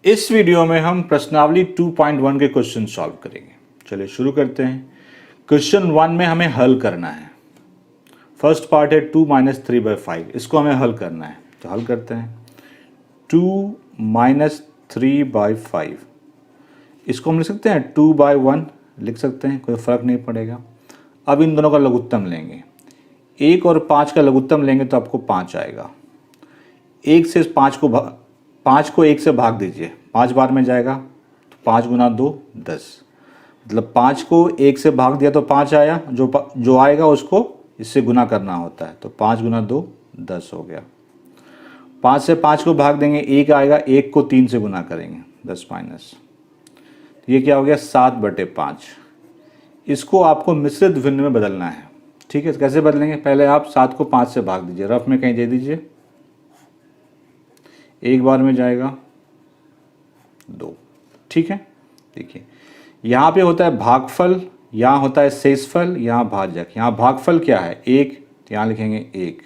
इस वीडियो में हम प्रश्नावली 2.1 के क्वेश्चन सॉल्व करेंगे। चलिए शुरू करते हैं। क्वेश्चन 1 में हमें हल करना है। फर्स्ट पार्ट है 2 - 3/5, इसको हमें हल करना है, तो हल करते हैं। 2 - 3/5, इसको हम लिख सकते हैं 2/1 लिख सकते हैं, कोई फ़र्क नहीं पड़ेगा। अब इन दोनों का लघुत्तम लेंगे, 1 और 5 का लघुत्तम लेंगे तो आपको 5 आएगा। 1 से 5 को 1 से भाग दीजिए, 5 बार में जाएगा, तो 5 × 2 = 10। मतलब 5 को 1 से भाग दिया तो 5 आया, जो आएगा उसको इससे गुना करना होता है, तो 5 × 2 = 10 हो गया। 5 से 5 को भाग देंगे, 1 आएगा, 1 को 3 से गुना करेंगे, 10 माइनस, ये क्या हो गया 7/5। इसको आपको मिश्रित भिन्न में बदलना है। ठीक है, कैसे बदलेंगे? पहले आप 7 को 5 से भाग दीजिए, रफ में कहीं दे दीजिए, 1 बार में जाएगा 2। ठीक है, देखिए यहाँ पे होता है भागफल, यहाँ होता है शेषफल, यहाँ भाजक। यहाँ भागफल क्या है 1, तो यहाँ लिखेंगे 1।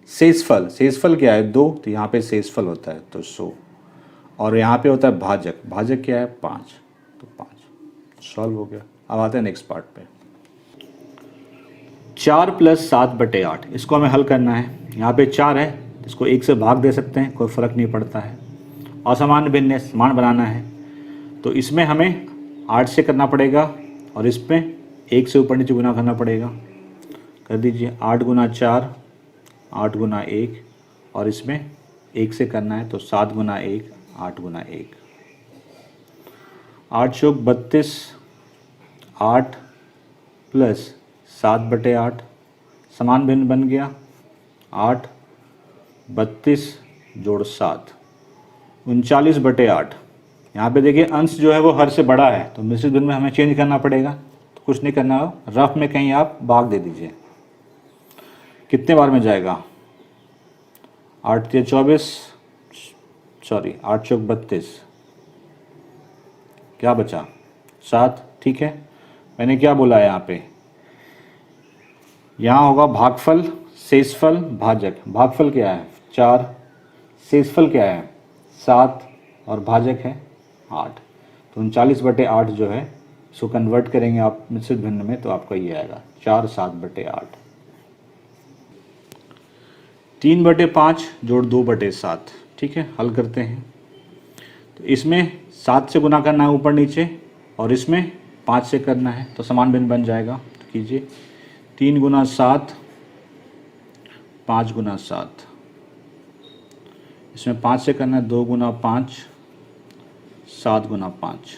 शेषफल क्या है 2, तो यहाँ पे शेषफल होता है तो 100। और यहाँ पे होता है भाजक क्या है 5, तो 5। सॉल्व हो गया। अब आते हैं नेक्स्ट पार्ट पे। 4 + 7/8, इसको हमें हल करना है। यहाँ पे 4 है, इसको 1 से भाग दे सकते हैं, कोई फ़र्क नहीं पड़ता है। असमान भिन्न समान बनाना है, तो इसमें हमें 8 से करना पड़ेगा और इसमें 1 से ऊपर नीचे गुना करना पड़ेगा। कर दीजिए, 8 × 4 8 × 1, और इसमें 1 से करना है, तो 7 × 1 8 × 1। 8 × 4 = 32, 8 + 7/8 समान भिन्न बन गया। 8 32 + 7 39/8। यहाँ पे देखिए अंश जो है वो हर से बड़ा है, तो मिश्रित भिन्न में हमें चेंज करना पड़ेगा। तो कुछ नहीं करना हो, रफ में कहीं आप भाग दे दीजिए। कितने बार में जाएगा? 8 × 24, सॉरी 8 × 32, क्या बचा 7। ठीक है, मैंने क्या बोला है यहाँ पे? यहाँ होगा भागफल, शेषफल, भाजक। भागफल क्या है 4, शेषफल क्या है 7, और भाजक है 8। तो 39/8 जो है, इसको कन्वर्ट करेंगे आप मिश्रित भिन्न में, तो आपका ये आएगा 4 7/8। 3/5 + 2/7। ठीक है, हल करते हैं। तो इसमें 7 से गुना करना है ऊपर नीचे, और इसमें 5 से करना है, तो समान भिन्न बन जाएगा। तो कीजिए, 3 × 7 5 × 7, इसमें 5 से करना है, 2 × 5 7 × 5,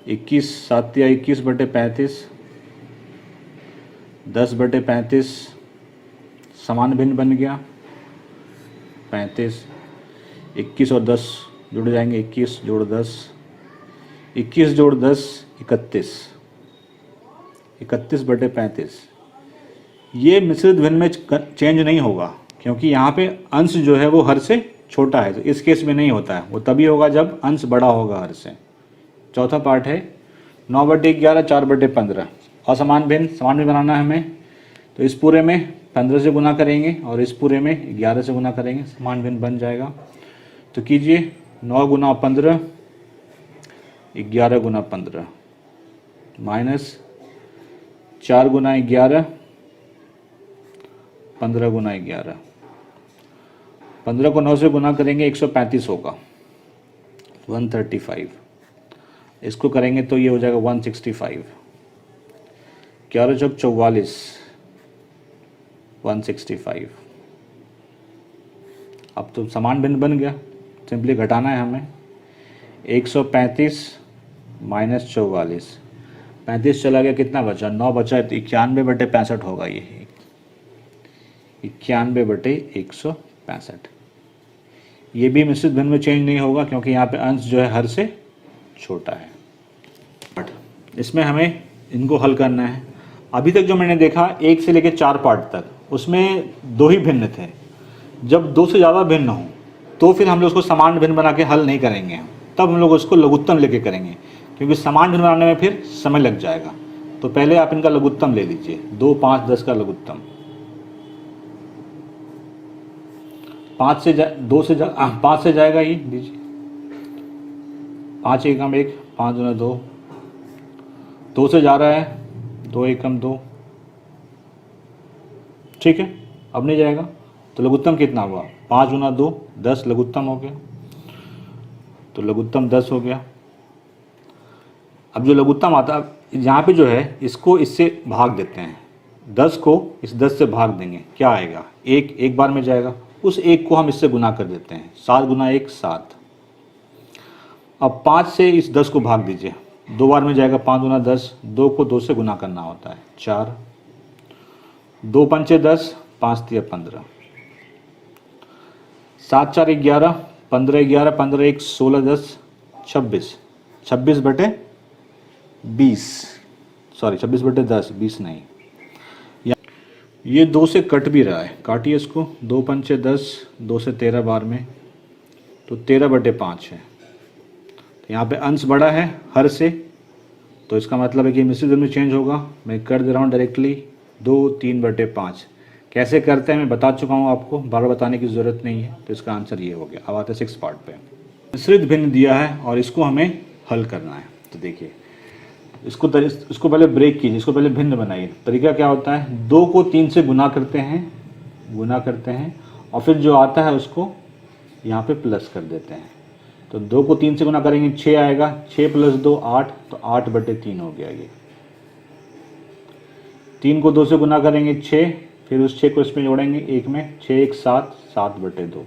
21 7 या 21/35, 10/35 समान भिन्न बन गया 35। 21 और 10 जुड़ जाएंगे, 21 + 10, 21 + 10 31, 31/35। ये मिश्रित भिन्न में चेंज नहीं होगा, क्योंकि यहाँ पे अंश जो है वो हर से छोटा है, तो इस केस में नहीं होता है। वो तभी होगा जब अंश बड़ा होगा हर से। चौथा पार्ट है 9/11 4/15, असमान भिन्न समान भिन्न बनाना है हमें। तो इस पूरे में 15 से गुना करेंगे और इस पूरे में 11 से गुना करेंगे, समान भिन्न बन जाएगा। तो कीजिए, 9 × 15 11 × 15 माइनस 4 × 11 15 × 11। 15 को 9 से गुना करेंगे 135 होगा, 135। इसको करेंगे तो ये हो जाएगा 165। 11 × 44 165। अब तो समान भिन्न बन गया, सिंपली घटाना है हमें। 135 - 44, 35 चला गया, कितना बचा 9 बचा, तो 91/65 होगा। ये 91/165। ये भी मिश्रित भिन्न में चेंज नहीं होगा, क्योंकि यहाँ पे अंश जो है हर से छोटा है। इसमें हमें इनको हल करना है। अभी तक जो मैंने देखा 1 से लेकर 4 पार्ट तक, उसमें 2 ही भिन्न थे। जब 2 से ज़्यादा भिन्न हो तो फिर हम लोग उसको समान भिन्न बना के हल नहीं करेंगे, तब हम लोग उसको लघुत्तम लेके करेंगे, क्योंकि समान भिन्न बनाने में फिर समय लग जाएगा। तो पहले आप इनका लघुत्तम ले लीजिए, 2 5 10 का लघुत्तम। 5 से जाएगा ये, दीजिए 5 एकम 1, 5 दूना 2, 2 से जा रहा है 2 एकम 2, ठीक है। अब नहीं जाएगा तो लघुत्तम कितना हुआ, 5 गुना 2 10 लघुत्तम हो गया, तो लघुत्तम 10 हो गया। अब जो लघुत्तम आता है यहाँ पे जो है इसको इससे भाग देते हैं, 10 को इस 10 से भाग देंगे, क्या आएगा, एक बार में जाएगा, उस एक को हम इससे गुना कर देते हैं, 7 गुना 1 7। अब 5 से इस 10 को भाग दीजिए, 2 बार में जाएगा, 5 गुना 10, 2 को 2 से गुना करना होता है, 4, 2 पंचे 10, 5 तिया 15, 7 4 11, 15 11, 15 1 16, 10 26, 26 बटे 20, सॉरी 26 बटे 10, 20 नहीं, ये 2 से कट भी रहा है, काटिए इसको, 2 पंचे 10, 2 से 13 बार में, तो 13 बटे 5 है। तो यहाँ पे अंश बड़ा है हर से, तो इसका मतलब है कि मिश्रित में चेंज होगा। मैं कर दे रहा हूँ डायरेक्टली, 2 3 बटे 5। कैसे करते हैं मैं बता चुका हूँ आपको, बार बार बताने की ज़रूरत नहीं है। तो इसका आंसर ये हो गया। अब आते हैं 6 पार्ट पे। मिश्रित भिन्न दिया है और इसको हमें हल करना है। तो देखिए इसको पहले ब्रेक कीजिए, इसको पहले भिन्न बनाइए। तरीका क्या होता है, 2 को 3 से गुना करते हैं और फिर जो आता है उसको यहाँ पे प्लस कर देते हैं। तो 2 को 3 से गुना करेंगे 6 आएगा, 6 प्लस 2 8, तो 8 बटे 3 हो गया ये। 3 को 2 से गुना करेंगे 6, फिर उस 6 को इसमें जोड़ेंगे 1 में, 6 1 7, 7 बटे 2।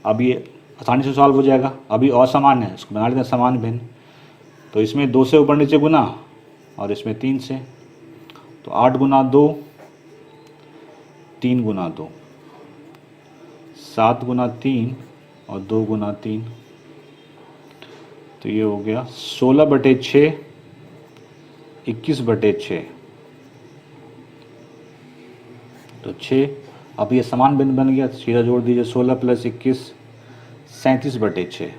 अब ये आसानी से सॉल्व हो जाएगा। अभी असमान है, इसको बना लेते हैं समान भिन्न। तो इसमें 2 से ऊपर नीचे गुना और इसमें 3 से, तो 8 गुना 2, 3 गुना 2, 7 गुना 3 और 2 गुना 3, तो ये हो गया 16 बटे 6, 21 बटे 6, तो 6। अब ये समान भिन्न बन गया, सीधा जोड़ दीजिए, 16 प्लस 21 37 बटे 6।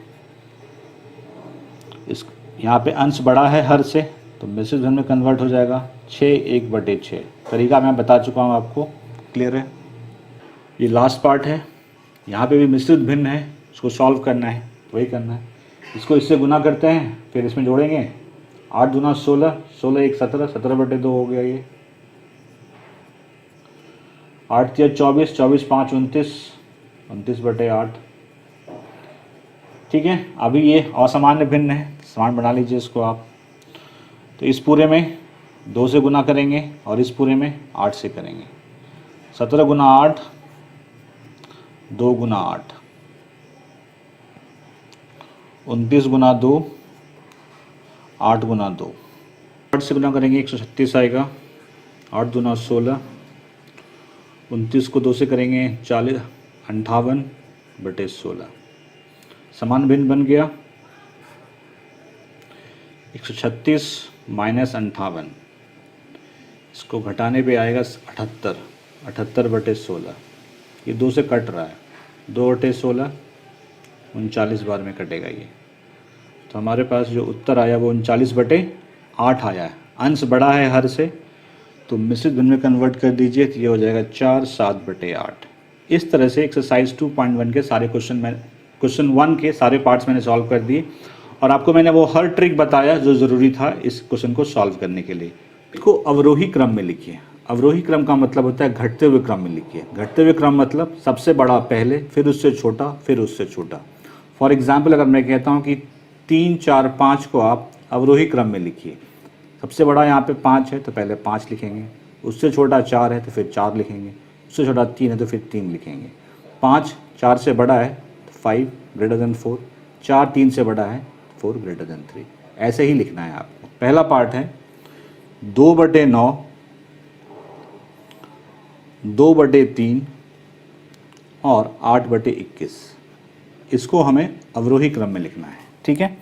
इस यहाँ पे अंश बड़ा है हर से, तो मिश्रित भिन्न में कन्वर्ट हो जाएगा 6 1 बटे 6। तरीका मैं बता चुका हूँ आपको, क्लियर है। ये लास्ट पार्ट है, यहाँ पे भी मिश्रित भिन्न है, इसको सॉल्व करना है, वही करना है। इसको इससे गुना करते हैं, फिर इसमें जोड़ेंगे, 8 दूना 16, 16 1 17, 17 बटे 2 हो गया ये। 8 3 24, 24 5 29, 29 बटे 8। ठीक है। अभी ये असामान्य भिन्न है, समान बना लीजिए इसको आप। तो इस पूरे में 2 से गुना करेंगे और इस पूरे में 8 से करेंगे। 17 गुना 8, 2 गुना 8, 29 गुना 2, 8 गुना 2। 8 से गुना करेंगे 136 आएगा, 8 दूना 16, 29 को 2 से करेंगे 40, 58 बटे 16। समान भिन्न बन गया। 136 माइनस 58, इसको घटाने पे आएगा 78, 78 बटे 16। ये 2 से कट रहा है, 2 बटे 16 39 बार में कटेगा ये। तो हमारे पास जो उत्तर आया वो 39 बटे 8 आया है। अंश बड़ा है हर से, तो मिश्रित भिन्न में कन्वर्ट कर दीजिए, तो ये हो जाएगा 4 7 बटे 8। इस तरह से एक्सरसाइज 2.1 के सारे क्वेश्चन 1 के सारे पार्ट्स मैंने सॉल्व कर दिए और आपको मैंने वो हर ट्रिक बताया जो ज़रूरी था इस क्वेश्चन को सॉल्व करने के लिए। इसको अवरोही क्रम में लिखिए। अवरोही क्रम का मतलब होता है घटते हुए क्रम में लिखिए। घटते हुए क्रम मतलब सबसे बड़ा पहले, फिर उससे छोटा, फिर उससे छोटा। फॉर एग्जाम्पल अगर मैं कहता हूँ कि 3 4 5 को आप अवरोही क्रम में लिखिए। सबसे बड़ा यहाँ पे 5 है तो पहले 5 लिखेंगे, उससे छोटा 4 है तो फिर 4 लिखेंगे, उससे छोटा 3 है तो फिर 3 लिखेंगे। 5 4 से बड़ा है तो 5 ग्रेटर देन 4, 4 3 से बड़ा है 4 ग्रेटर देन 3। ऐसे ही लिखना है आपको। पहला पार्ट है 2 बटे 9, 2 बटे 3 और 8 बटे 21। इसको हमें अवरोही क्रम में लिखना है, ठीक है।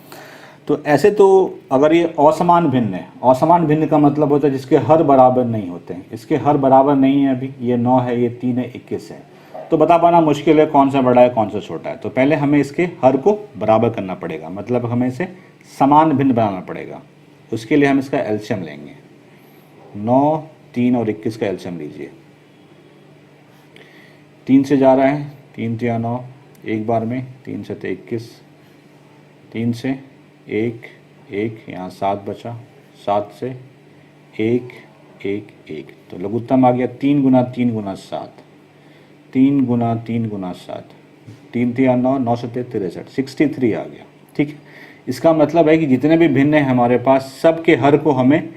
तो ऐसे तो अगर ये असमान भिन्न है, असमान भिन्न का मतलब होता है जिसके हर बराबर नहीं होते हैं। इसके हर बराबर नहीं है, अभी ये 9 है, ये 3 है, 21 है, तो बता पाना मुश्किल है कौन सा बड़ा है कौन सा छोटा है। तो पहले हमें इसके हर को बराबर करना पड़ेगा, मतलब हमें इसे समान भिन्न बनाना पड़ेगा। उसके लिए हम इसका एलसीएम लेंगे। 9 3 और 21 का एलसीएम लीजिए। 3 से जा रहा है 3 3 9, एक बार में 3 से 21, 3 से 1 1, यहाँ 7 बचा, 7 से 1 1 1, तो लघुत्तम आ गया 3 गुना 3 गुना 7, 3 गुना 3 गुना 7, 3 3 9, 9 से 63, 63 आ गया। ठीक है, इसका मतलब है कि जितने भी भिन्न हैं हमारे पास, सब के हर को हमें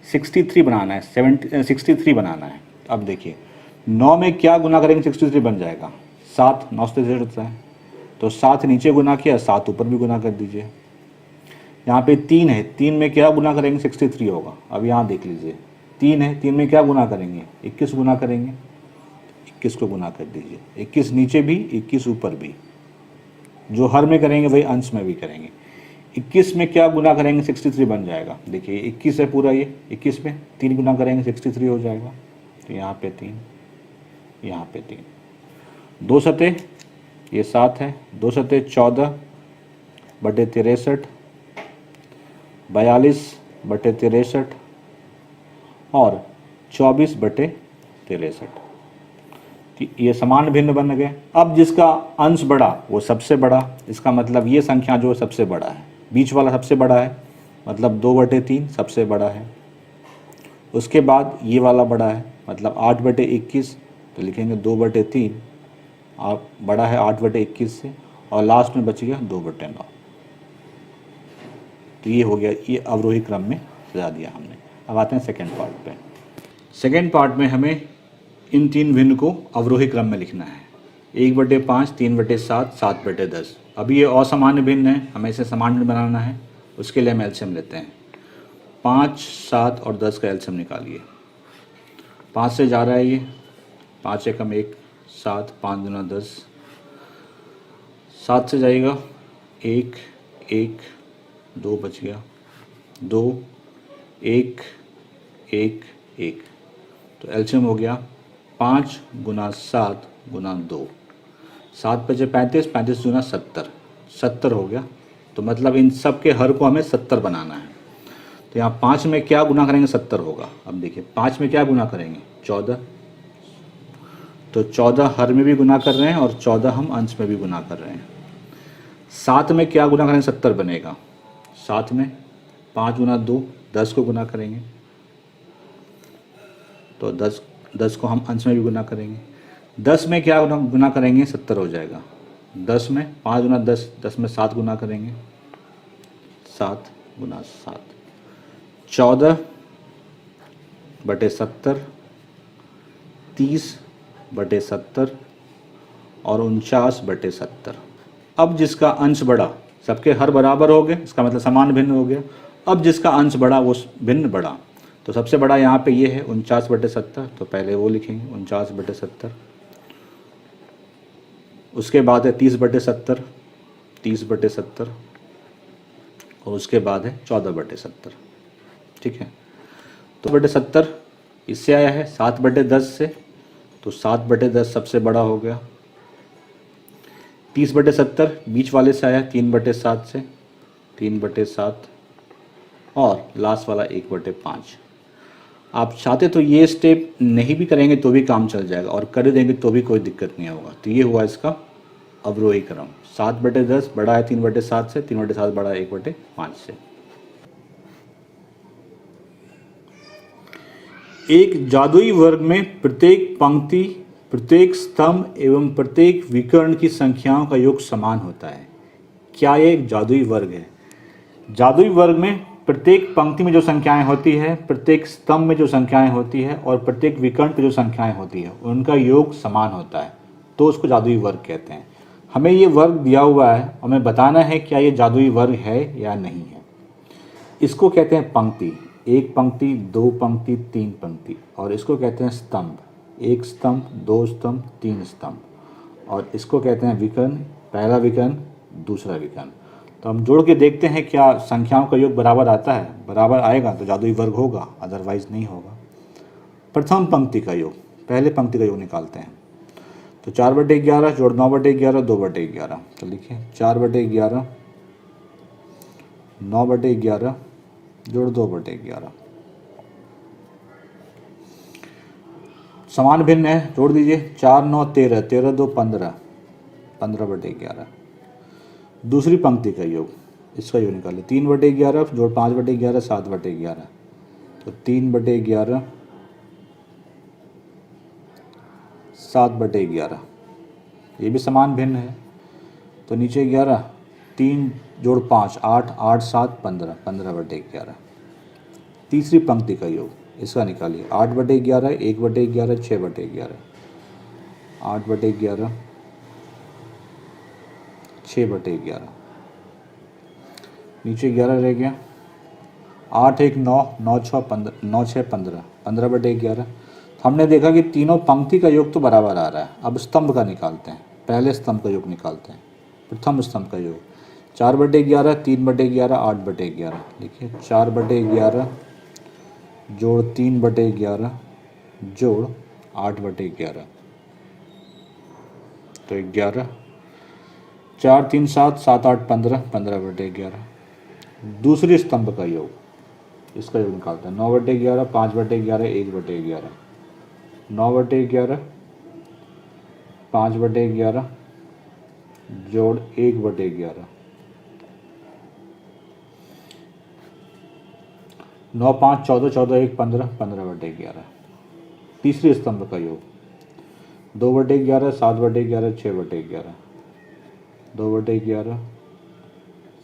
63 बनाना है, 63 बनाना है। अब देखिए 9 में क्या गुना करेंगे 63 बन जाएगा, 7, 9 से 63 होता है, तो 7 नीचे गुना किया, 7 ऊपर भी गुना कर दीजिए। यहाँ पे 3 है, 3 में क्या गुना करेंगे 63 होगा। अब यहाँ देख लीजिए 3 है, 3 में क्या गुना करेंगे 21 गुना करेंगे, 21 को गुना कर दीजिए, 21 नीचे भी 21 ऊपर भी, जो हर में करेंगे वही अंश में भी करेंगे। 21 में क्या गुना करेंगे 63 बन जाएगा। देखिए 21 है पूरा, ये 21 में 3 गुना करेंगे 63 हो जाएगा, तो यहाँ पे 3, यहाँ पे 3, 2 सते ये 7 है, 2 सते 14 बटे 63, 42 बटे 63 और 24 बटे 63, ये समान भिन्न बन गए। अब जिसका अंश बड़ा वो सबसे बड़ा, इसका मतलब ये संख्या जो सबसे बड़ा है, बीच वाला सबसे बड़ा है, मतलब 2/3 सबसे बड़ा है। उसके बाद ये वाला बड़ा है, मतलब 8/21, तो लिखेंगे 2/3, आप बड़ा है 8/21 से, और लास्ट में बच गया 2/9। तो ये हो गया, ये अवरोही क्रम में सजा दिया हमने। अब आते हैं सेकेंड पार्ट पे। सेकेंड पार्ट में हमें इन 3 भिन्न को अवरोही क्रम में लिखना है, 1/5, 3/7, 7/10। अभी ये असामान्य भिन्न है, हमें इसे समान भिन्न बनाना है। उसके लिए हम एलसीएम लेते हैं, 5, 7 और 10 का एलसीएम निकालिए। 5 से जा रहा है ये, 5 एकम 1, 7, 5 दूना 10, 7 से जाएगा 1 1, 2 बच गया, 2 1 1 1, तो एलसीएम हो गया 5 गुना 7 गुना 2, 7 बचे 35, 35 दूना 70, 70 हो गया। तो मतलब इन सब के हर को हमें 70 बनाना है। तो यहाँ 5 में क्या गुना करेंगे 70 होगा। अब देखिए 5 में क्या गुना करेंगे 14, तो 14 हर में भी गुना कर रहे हैं और 14 हम अंश में भी गुना कर रहे हैं। 7 में क्या गुना करेंगे 70 बनेगा, 7 में 5 गुना 2, 10 को गुना करेंगे, तो 10 को हम अंश में भी गुना करेंगे। 10 में क्या गुना करेंगे 70 हो जाएगा। 10 में 5 गुना 10, 10 में 7 गुना करेंगे, 7 गुना 7, 14/70, 30/70 और 49/70। अब जिसका अंश बढ़ा, सबके हर बराबर हो गए, इसका मतलब समान भिन्न हो गया। अब जिसका अंश बढ़ा वो भिन्न बढ़ा, तो सबसे बड़ा यहाँ पे ये है 49/70, तो पहले वो लिखेंगे 49/70। उसके बाद है 30/70, 30/70 और उसके बाद है 14/70। ठीक है, तो 70 इससे आया है 7/10 से, तो 7/10 सबसे बड़ा हो गया। 30/70 बीच वाले से आया 3/7 से, 3/7 और लास्ट वाला 1/5। आप चाहते तो ये स्टेप नहीं भी करेंगे तो भी काम चल जाएगा, और कर देंगे तो भी कोई दिक्कत नहीं होगा। तो ये हुआ इसका अवरोही क्रम, 7/10 बड़ा है 3/7 से, 3/7 बड़ा है 1/5 से। एक जादुई वर्ग में प्रत्येक पंक्ति, प्रत्येक स्तंभ एवं प्रत्येक विकर्ण की संख्याओं का योग समान होता है। क्या ये एक जादुई वर्ग है? जादुई वर्ग में प्रत्येक पंक्ति में जो संख्याएं होती है, प्रत्येक स्तंभ में जो संख्याएं होती है और प्रत्येक विकर्ण पे जो संख्याएं होती है, उनका योग समान होता है, तो उसको जादुई वर्ग कहते हैं। हमें ये वर्ग दिया हुआ है, हमें बताना है क्या ये जादुई वर्ग है या नहीं है। इसको कहते हैं पंक्ति, 1 पंक्ति, 2 पंक्ति, 3 पंक्ति, और इसको कहते हैं स्तंभ, 1 स्तंभ, 2 स्तंभ, 3 स्तंभ, और इसको कहते हैं विकर्ण, पहला विकर्ण, दूसरा विकर्ण। तो हम जोड़ के देखते हैं क्या संख्याओं का योग बराबर आता है। बराबर आएगा तो जादुई वर्ग होगा, अदरवाइज नहीं होगा। प्रथम पंक्ति का योग, पहले पंक्ति का योग निकालते हैं। तो 4/11 जोड़ 9/11, 2/11। तो लिखिए 4/11, 9/11 जोड़ 2/11। समान भिन्न है, जोड़ दीजिए। 4 9 13, 13 2 15, 15/11। दूसरी पंक्ति का योग, इसका योग निकालें। 3/11 जोड़ 5/11 7/11, तो 3/11 7/11, ये भी समान भिन्न है। तो नीचे 11, 3 जोड़ 5 8, 8 7 15, 15/11। तीसरी पंक्ति का योग, इसका निकालिए। 8/11 1/11 6/11, 8/11 6/11, नीचे 11 रह गया। 8 1 9, 9 6 15, 9 6 15, 15/11। हमने देखा कि तीनों पंक्ति का योग तो बराबर आ रहा है। अब स्तंभ का निकालते हैं, पहले स्तंभ का योग निकालते हैं। प्रथम स्तंभ का योग 4/11 3/11 8/11, देखिए 4/11 जोड़ 3/11 जोड़ 8/11, तो 11, 4 3 7 7 8 15, 15/11। दूसरी स्तंभ का योग, इसका योग निकालते हैं। 9/11 5/11 1/11, 9/11 5/11 जोड़ 1/11, 9 5 14 14 1 15, 15/11। तीसरी स्तंभ का योग 2/11 7/11 6/11, 2/11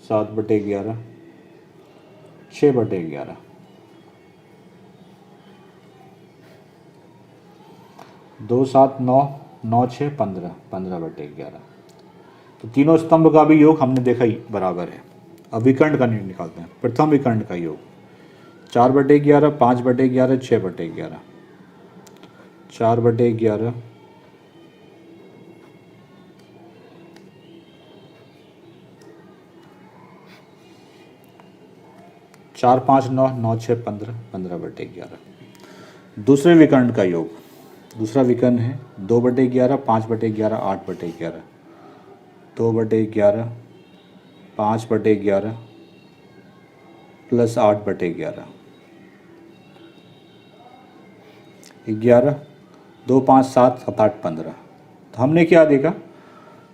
7/11 6/11, 2 7 9 9 6 15, 15/11। तो तीनों स्तंभ का भी योग हमने देखा ही बराबर है। अब विकर्ण का योग निकालते हैं। प्रथम विकर्ण का योग 4/11 5/11 6/11, 4/11 4 5 9 9 6 15, 15/11। दूसरे विकर्ण का योग, दूसरा विकर्ण है 2/11 5/11 8/11, 2/11 5/11 प्लस 8/11, 11 2 5 7 7 8 15। तो हमने क्या देखा,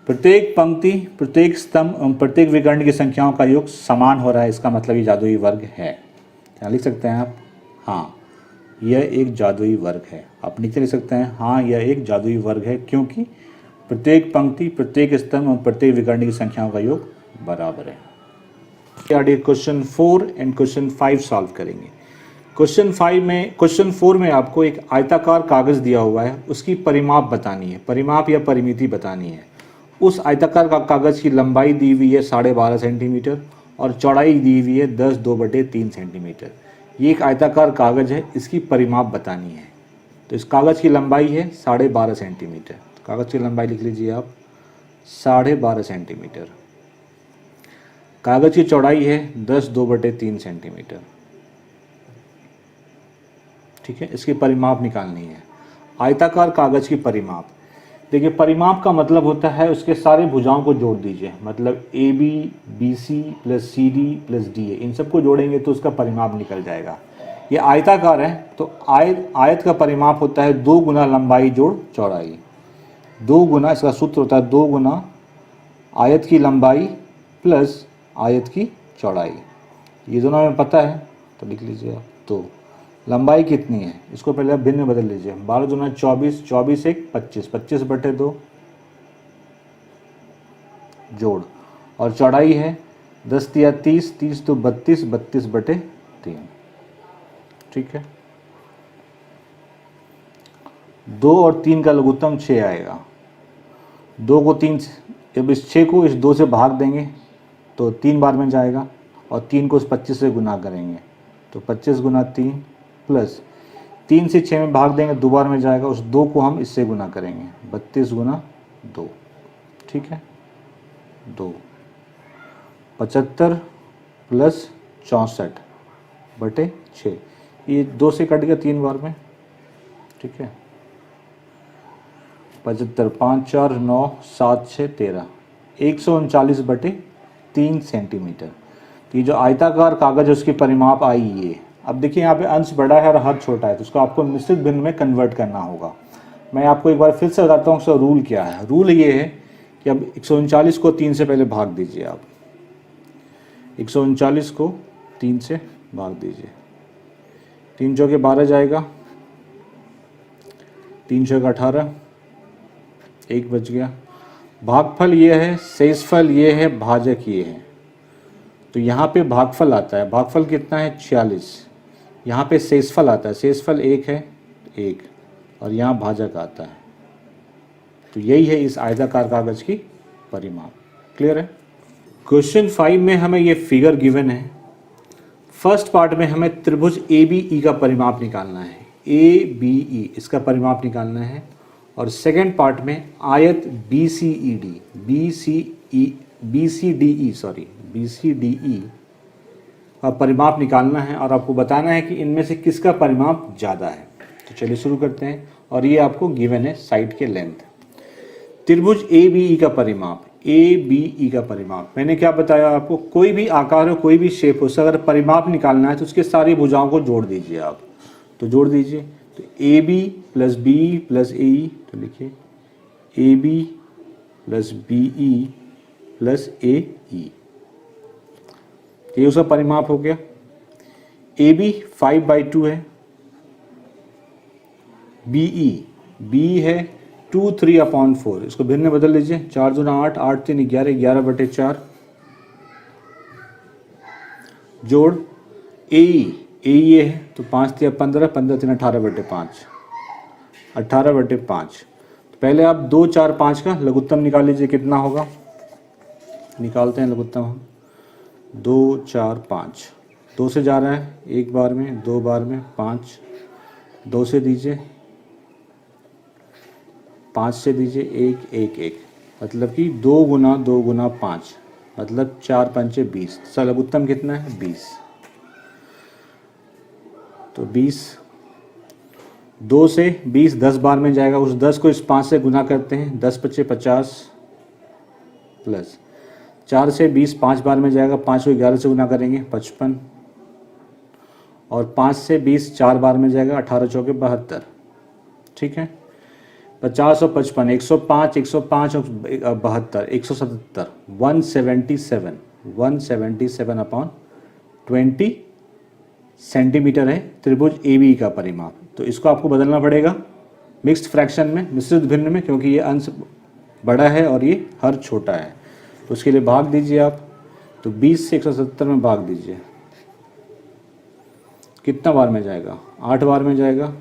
प्रत्येक पंक्ति प्रत्येक स्तंभ प्रत्येक विकर्ण की संख्याओं का योग समान हो रहा है। इसका मतलब ये जादुई वर्ग है। क्या लिख सकते हैं आप? हाँ, यह एक जादुई वर्ग है। आप नीचे लिख सकते हैं हाँ यह एक जादुई वर्ग है, क्योंकि प्रत्येक पंक्ति प्रत्येक स्तंभ और प्रत्येक विकर्ण की संख्याओं का योग बराबर है। आगे क्वेश्चन 4 एंड क्वेश्चन 5 सॉल्व करेंगे। क्वेश्चन 4 में आपको एक आयताकार कागज दिया हुआ है, उसकी परिमाप बतानी है, परिमाप या परिमिति बतानी है। उस आयताकार कागज की लंबाई दी हुई है 12.5 सेंटीमीटर और चौड़ाई दी हुई है 10/2/3 सेंटीमीटर। ये एक आयताकार कागज है, इसकी परिमाप बतानी है। तो इस कागज की लंबाई है 12.5 सेंटीमीटर। कागज की लंबाई लिख लीजिए आप 12.5 सेंटीमीटर। कागज की चौड़ाई है 10/2/3 सेंटीमीटर। ठीक है, इसकी परिमाप निकालनी है। आयताकार कागज की परिमाप, देखिए परिमाप का मतलब होता है उसके सारे भुजाओं को जोड़ दीजिए, मतलब AB BC plus CD plus DA, इन सबको जोड़ेंगे तो उसका परिमाप निकल जाएगा। ये आयताकार है तो आयत का परिमाप होता है 2 गुना लंबाई जोड़ चौड़ाई। 2 गुना, इसका सूत्र होता है 2 गुना आयत की लंबाई प्लस आयत की चौड़ाई। ये दोनों हमें पता है तो लिख लीजिए आप। तो लंबाई कितनी है, इसको पहले आप भिन्न में बदल लीजिए। 12 दूना 24, 24 1 25, 25/2 जोड़, और चौड़ाई है 10 या 30, 30 तो 32, 32/3। ठीक है, 2 और 3 का लघुत्तम 6 आएगा। 2 को 3, जब इस 6 को इस 2 से भाग देंगे तो 3 बार में जाएगा, और 3 को इस 25 से गुना करेंगे तो 25 गुना 3 प्लस 3 से 6 में भाग देंगे 2 बार में जाएगा, उस 2 को हम इससे गुना करेंगे 32 गुना 2। ठीक है, 2 75 प्लस 64/6, ये 2 से कट गया 3 बार में। ठीक है, 75 5 4 9 7 6 13, 139/3 सेंटीमीटर। ये जो आयताकार कागज है उसकी परिमाप आई ये। अब देखिए यहाँ पे अंश बड़ा है और हद छोटा है, तो उसको आपको मिश्रित भिन्न में कन्वर्ट करना होगा। मैं आपको एक बार फिर से बताता हूँ उसका रूल क्या है। रूल ये है कि अब 139 को 3 से पहले भाग दीजिए आप। 139 को 3 से भाग दीजिए। 3 चौके 12 जाएगा, 3 चौके 18, 1 बच गया। भागफल ये है, शेषफल ये है, भाजक ये है। तो यहाँ पे भागफल आता है, भागफल कितना है 46। यहाँ पे शेषफल आता है, शेषफल 1 है 1, और यहाँ भाजक आता है। तो यही है इस आयताकार कागज की परिमाप। क्लियर है। क्वेश्चन 5 में हमें ये फिगर गिवन है। फर्स्ट पार्ट में हमें त्रिभुज ABE का परिमाप निकालना है, ABE इसका परिमाप निकालना है। और सेकेंड पार्ट में आयत BCDE का परिमाप निकालना है और आपको बताना है कि इनमें से किसका परिमाप ज़्यादा है। तो चलिए शुरू करते हैं। और ये आपको गिवन है साइड के लेंथ। त्रिभुज ABE का परिमाप, ABE का परिमाप मैंने क्या बताया आपको, कोई भी आकार हो, कोई भी शेप हो, उसका अगर परिमाप निकालना है तो उसके सारी भुजाओं को जोड़ दीजिए आप। तो जोड़ दीजिए, तो AB + BE + AE, तो लिखिए AB + BE + AE, ये उसका परिमाप हो गया। AB 5/2 है, BE है 2/3/4, इसको भिन्न में बदल लीजिए। 4 दूना 8, 8 3 11, 11/4 जोड़ AE ये है, तो 5 3 15, 15 3 18/5, 18/5। तो पहले आप 2 4 5 का लघुत्तम निकाल लीजिए, कितना होगा। निकालते हैं लघुत्तम हम। 2 4 5, 2 से जा रहा है, 1 बार में, 2 बार में, 5, 2 से दीजिए, 5 से दीजिए, 1 1 1, मतलब कि 2 गुना 2 गुना 5, मतलब 4 5 20। लघुत्तम कितना है 20। तो 20, 2 से 20 10 बार में जाएगा, उस 10 को इस 5 से गुना करते हैं, 10 5 50 प्लस 4 से 20 5 बार में जाएगा, 5 को 11 से गुना करेंगे 55, और 5 से 20 4 बार में जाएगा, 18 चौके 72। ठीक है, 50 और 55, 105 105 और 72, 177, 177/20 सेंटीमीटर है त्रिभुज ABE का परिमाप। तो इसको आपको बदलना पड़ेगा मिक्स्ड फ्रैक्शन में, मिश्रित भिन्न में, क्योंकि ये अंश बड़ा है और ये हर छोटा है। तो उसके लिए भाग दीजिए आप। तो 20 से 170 में भाग दीजिए, कितना बार में जाएगा, 8 बार में जाएगा,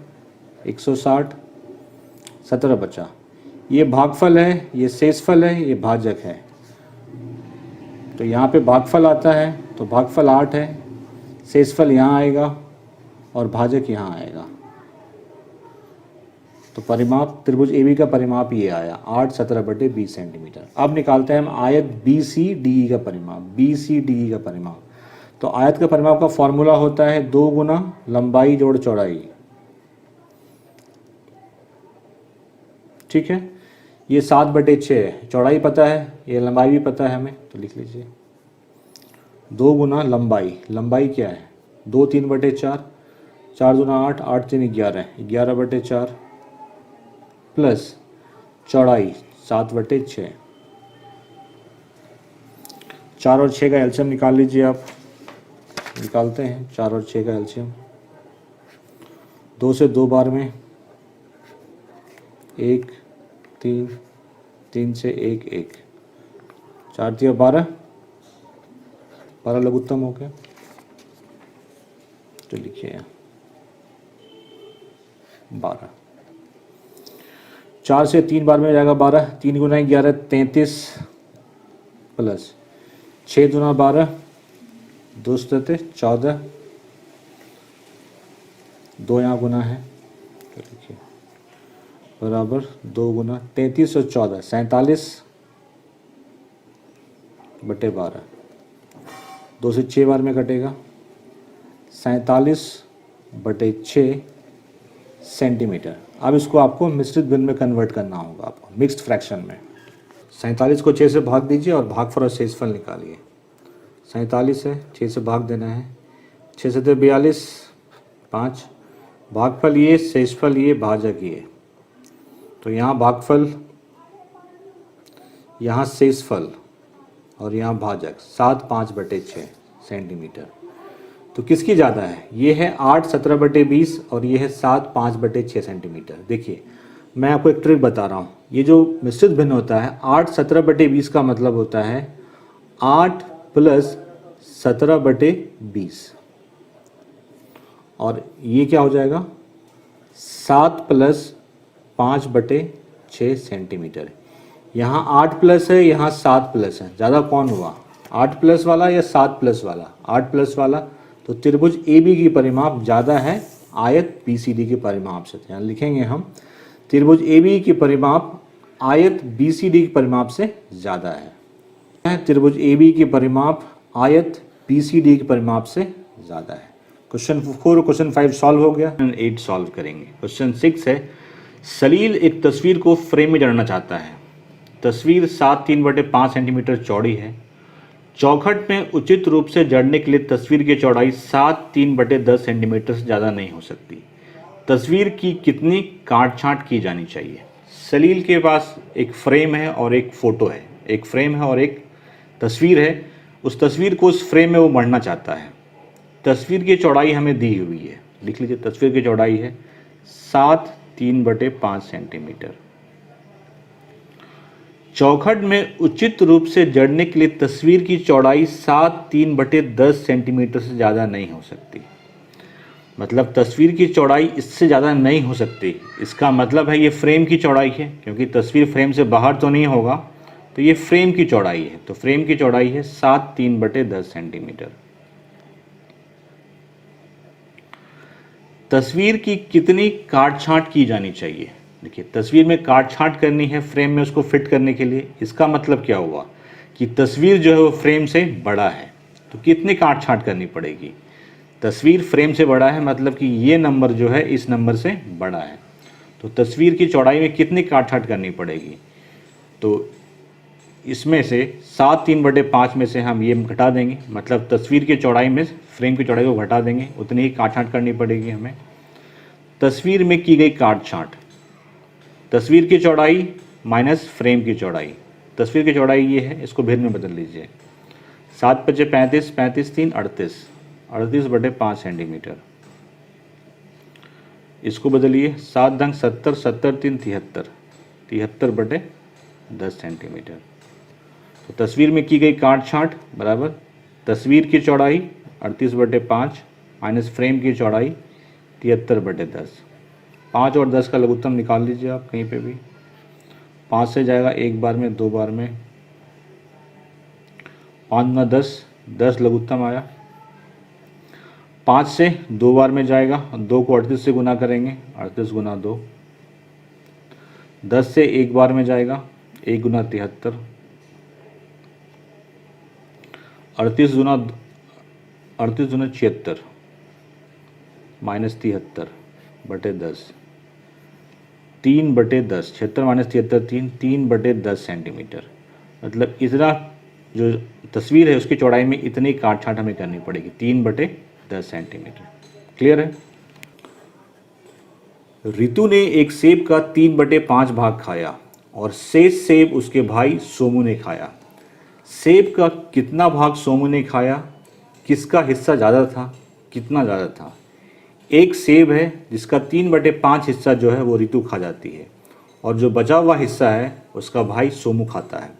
160, 17 बचा। ये भागफल है, ये शेषफल है, ये भाजक है। तो यहाँ पे भागफल आता है, तो भागफल 8 है, शेषफल यहाँ आएगा और भाजक यहाँ आएगा। तो परिमाप त्रिभुज AB का परिमाप ये आया 8 17/20 सेंटीमीटर। अब निकालते हैं हम आयत BCDE का परिमाप, BCDE का परिमाप। तो आयत का परिमाप का फॉर्मूला होता है 2 गुना लंबाई जोड़ चौड़ाई। ठीक है, ये 7/6 है, चौड़ाई पता है, ये लंबाई भी पता है हमें, तो लिख लीजिए 2 गुना लंबाई, लंबाई क्या है 2 3/4, 4 दूना 8, 8 3 11, 11/4 प्लस चौड़ाई 7/6। 4 और 6 का एलसीएम निकाल लीजिए आप। निकालते हैं 4 और 6 का एलसीएम। 2 से 2 बार में, 1 3, 3 से 1 1, 4 3 12, 12 लघुत्तम हो गया। तो लिखिए 12। 4 से 3 बार में जाएगा 12, 3 गुना 11 33 प्लस 6 दूना 12, 2 सते 14, 2 यहाँ गुना है, तो लिखिए बराबर 2 गुना 33 और 14 47/12। 2 से 6 बार में कटेगा, 47/6 सेंटीमीटर। अब इसको आपको मिश्रित भिन्न में कन्वर्ट करना होगा, आपको मिक्स्ड फ्रैक्शन में। 47 को 6 से भाग दीजिए और भागफल और शेषफल निकालिए। 47 है, 6 से भाग देना है, 6 से 42, 5, भागफल ये, शेषफल ये, भाजक ये। तो यहाँ भागफल यहाँ शेषफल और यहाँ भाजक 7/5/6 सेंटीमीटर। तो किसकी ज़्यादा है? ये है 8/17/20 और ये है 7/5/6 सेंटीमीटर। देखिए मैं आपको एक ट्रिक बता रहा हूँ। ये जो मिश्रित भिन्न होता है 8/17/20 का मतलब होता है 8 + 17/20 और ये क्या हो जाएगा 7 + 5/6 सेंटीमीटर। यहाँ 8 प्लस है, यहाँ 7 प्लस है, ज़्यादा कौन हुआ 8 प्लस वाला या 7 प्लस वाला? 8 प्लस वाला। तो त्रिभुज ए बी की परिमाप ज़्यादा है आयत बी सी डी के परिमाप से। यहाँ लिखेंगे हम त्रिभुज ए बी की परिमाप आयत बी सी डी के परिमाप से ज़्यादा है। त्रिभुज ए बी की परिमाप आयत बी सी डी के परिमाप से ज़्यादा है। क्वेश्चन 4 और क्वेश्चन 5 सॉल्व हो गया। 8 सॉल्व करेंगे। क्वेश्चन 6 है, सलील एक तस्वीर को फ्रेम में जड़ना चाहता है। तस्वीर 7/3/5 सेंटीमीटर चौड़ी है। चौखट में उचित रूप से जड़ने के लिए तस्वीर की चौड़ाई 7/3/10 सेंटीमीटर से ज़्यादा नहीं हो सकती। तस्वीर की कितनी काट छाँट की जानी चाहिए? सलील के पास एक फ्रेम है और एक फ़ोटो है, एक फ्रेम है और एक तस्वीर है। उस तस्वीर को उस फ्रेम में वो मढ़ना चाहता है। तस्वीर की चौड़ाई हमें दी हुई है, लिख लीजिए। तस्वीर की चौड़ाई है 7/3/5 सेंटीमीटर। चौखट में उचित रूप से जड़ने के लिए तस्वीर की चौड़ाई 7/3/10 सेंटीमीटर से ज़्यादा नहीं हो सकती। मतलब तस्वीर की चौड़ाई इससे ज़्यादा नहीं हो सकती। इसका मतलब है ये फ्रेम की चौड़ाई है, क्योंकि तस्वीर फ्रेम से बाहर तो नहीं होगा, तो ये फ्रेम की चौड़ाई है। तो फ्रेम की चौड़ाई है 7/3/10 सेंटीमीटर। तस्वीर की कितनी काट छाँट की जानी चाहिए? देखिए तस्वीर में काट छाँट करनी है फ्रेम में उसको फिट करने के लिए। इसका मतलब क्या हुआ कि तस्वीर जो है वो फ्रेम से बड़ा है, तो कितनी काट छाँट करनी पड़ेगी? तस्वीर फ्रेम से बड़ा है मतलब कि ये नंबर जो है इस नंबर से बड़ा है, तो तस्वीर की चौड़ाई में कितनी काट छाँट करनी पड़ेगी? तो इसमें से 7/3/5 में से हम ये घटा देंगे, मतलब तस्वीर की चौड़ाई में फ्रेम की चौड़ाई को घटा देंगे, उतनी ही काट छाँट करनी पड़ेगी हमें। तस्वीर में की गई काट छाँट, तस्वीर की चौड़ाई माइनस फ्रेम की चौड़ाई। तस्वीर की चौड़ाई ये है, इसको भिन्न में बदल लीजिए। 7×5 35, 35 3 38, 38/5 सेंटीमीटर। इसको बदलिए 7×2 70, 70 3 73, 73/10 सेंटीमीटर। तो तस्वीर में की गई काट छाँट बराबर तस्वीर की चौड़ाई 38/5 माइनस फ्रेम की चौड़ाई 73/10। 5 और 10 का लघुत्तम निकाल लीजिए आप कहीं पे भी। 5 से जाएगा एक बार में, 2 बार में, 5 × 10, 10 लघुत्तम आया। 5 से 2 बार में जाएगा, 2 को 38 से गुना करेंगे, 38 × 2। 10 से एक बार में जाएगा, 1 × 73, 38 × 76 माइनस 73/10, 3/10, 76 माइनस 73 3/10 सेंटीमीटर। मतलब इतना जो तस्वीर है उसकी चौड़ाई में इतनी काट छाँट हमें करनी पड़ेगी, 3/10 सेंटीमीटर। क्लियर है? रितु ने एक सेब का 3/5 भाग खाया और शेष सेब उसके भाई सोमू ने खाया। सेब का कितना भाग सोमू ने खाया? किसका हिस्सा ज़्यादा था? कितना ज़्यादा था? एक सेब है जिसका 3/5 हिस्सा जो है वो रितु खा जाती है और जो बचा हुआ हिस्सा है उसका भाई सोमू खाता है।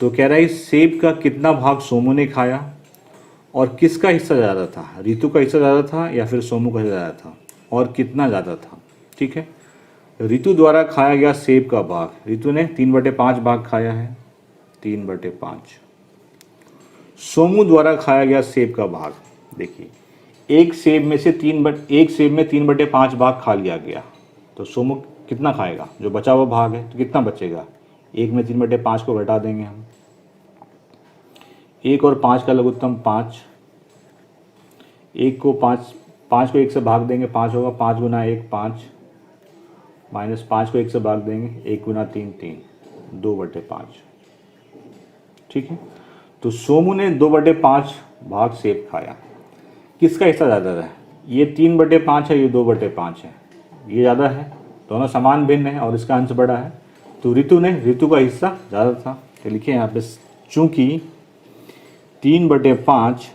तो कह रहा है सेब का कितना भाग सोमू ने खाया और किसका हिस्सा ज़्यादा था? रितु का हिस्सा ज़्यादा था या फिर सोमू का ज़्यादा था, और कितना ज़्यादा था? ठीक है, रितु द्वारा खाया गया सेब का भाग, रितु ने 3/5 भाग खाया है, 3/5। सोमू द्वारा खाया गया सेब का भाग, देखिए एक सेब में 3/5 भाग खा लिया गया, तो सोमू कितना खाएगा? जो बचा हुआ भाग है तो कितना बचेगा? 1 में 3/5 को घटा देंगे हम, 1 और 5 का लघुत्तम 5, 1 को 5 को 1 से भाग देंगे 5 होगा, 5 × 1 5, माइनस 5 को 1 से भाग देंगे, 1 × 3 3, 2/5। ठीक है, तो सोमू ने 2/5 भाग सेब खाया। किसका हिस्सा ज़्यादा है? ये 3/5 है, ये 2/5 है, ये ज़्यादा है, दोनों समान भिन्न है और इसका अंश बड़ा है, तो रितु का हिस्सा ज़्यादा था। तो लिखिए यहाँ पे चूँकि 3/5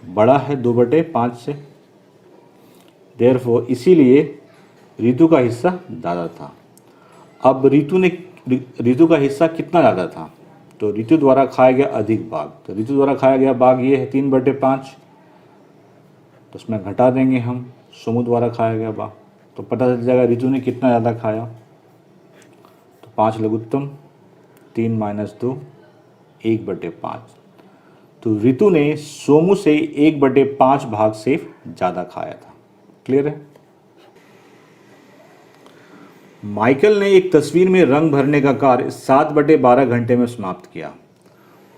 बड़ा है 2/5 से, देयरफॉर इसीलिए रितु का हिस्सा ज़्यादा था। अब रितु का हिस्सा कितना ज़्यादा था, तो रितु द्वारा खाया गया अधिक भाग, तो रितु द्वारा खाया गया भाग ये है 3/5, तो उसमें घटा देंगे हम सोमू द्वारा खाया गया भाग, तो पता चल जाएगा रितु ने कितना ज़्यादा खाया। तो 5 लघुत्तम 3 - 2 1/5, तो रितु ने सोमू से 1/5 भाग से ज़्यादा खाया था। क्लियर है। माइकल ने एक तस्वीर में रंग भरने का कार्य 7/12 घंटे में समाप्त किया।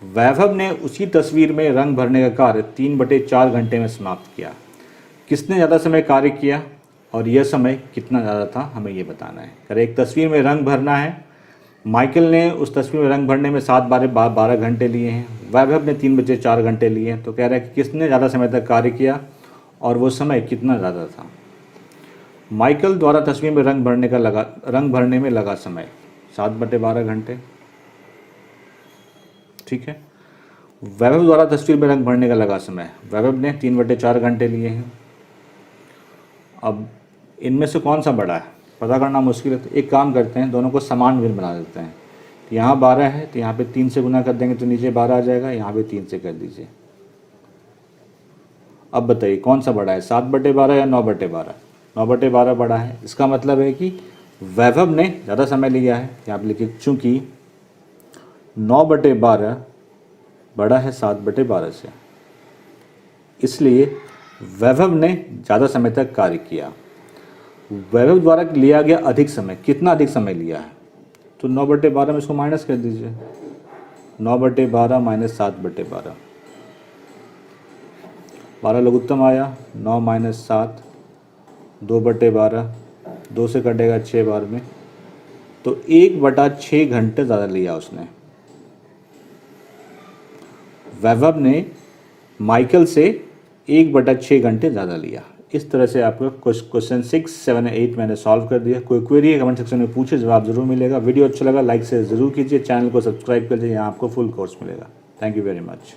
वैभव ने उसी तस्वीर में रंग भरने का कार्य 3/4 घंटे में समाप्त किया। किसने ज़्यादा समय कार्य किया और यह समय कितना ज़्यादा था, हमें ये बताना है। अगर एक तस्वीर में रंग भरना है, माइकल ने उस तस्वीर में रंग भरने में 7/12 घंटे लिए हैं, वैभव ने 3/4 घंटे लिए हैं, तो कह रहा है कि किसने ज़्यादा समय तक कार्य किया और वो समय कितना ज़्यादा था। माइकल द्वारा तस्वीर में रंग भरने में लगा समय 7/12 घंटे, ठीक है। वैभव द्वारा तस्वीर में रंग भरने का लगा समय, वैभव ने 3/4 घंटे लिए हैं। अब इनमें से कौन सा बड़ा है पता करना मुश्किल है, तो एक काम करते हैं, दोनों को समान भिन्न बना देते हैं। तो यहाँ 12 है, तो यहाँ पे 3 से गुना कर देंगे तो नीचे 12 आ जाएगा, यहाँ पे 3 से कर दीजिए। अब बताइए कौन सा बड़ा है, 7/12 या 9/12? 9/12 बड़ा है। इसका मतलब है कि वैभव ने ज़्यादा समय लिया है। यहाँ पे लिखिए चूँकि 9/12 बड़ा है 7/12 से, इसलिए वैभव ने ज़्यादा समय तक कार्य किया। वैभव द्वारा लिया गया अधिक समय, कितना अधिक समय लिया है, तो 9/12 में इसको माइनस कर दीजिए। 9/12 - 7/12, 12 लघुत्तम आया, 9 - 7 2/12, 2 से कटेगा 6 बार में, तो 1/6 घंटे ज़्यादा लिया उसने। वैभव ने माइकल से 1/6 घंटे ज़्यादा लिया। इस तरह से आपका क्वेश्चन 6, 7, 8 मैंने सॉल्व कर दिया। कोई क्वेरी है कमेंट सेक्शन में पूछे, जवाब जरूर मिलेगा। वीडियो अच्छा लगा लाइक से ज़रूर कीजिए, चैनल को सब्सक्राइब कर लीजिए, यहाँ आपको फुल कोर्स मिलेगा। Thank you very much.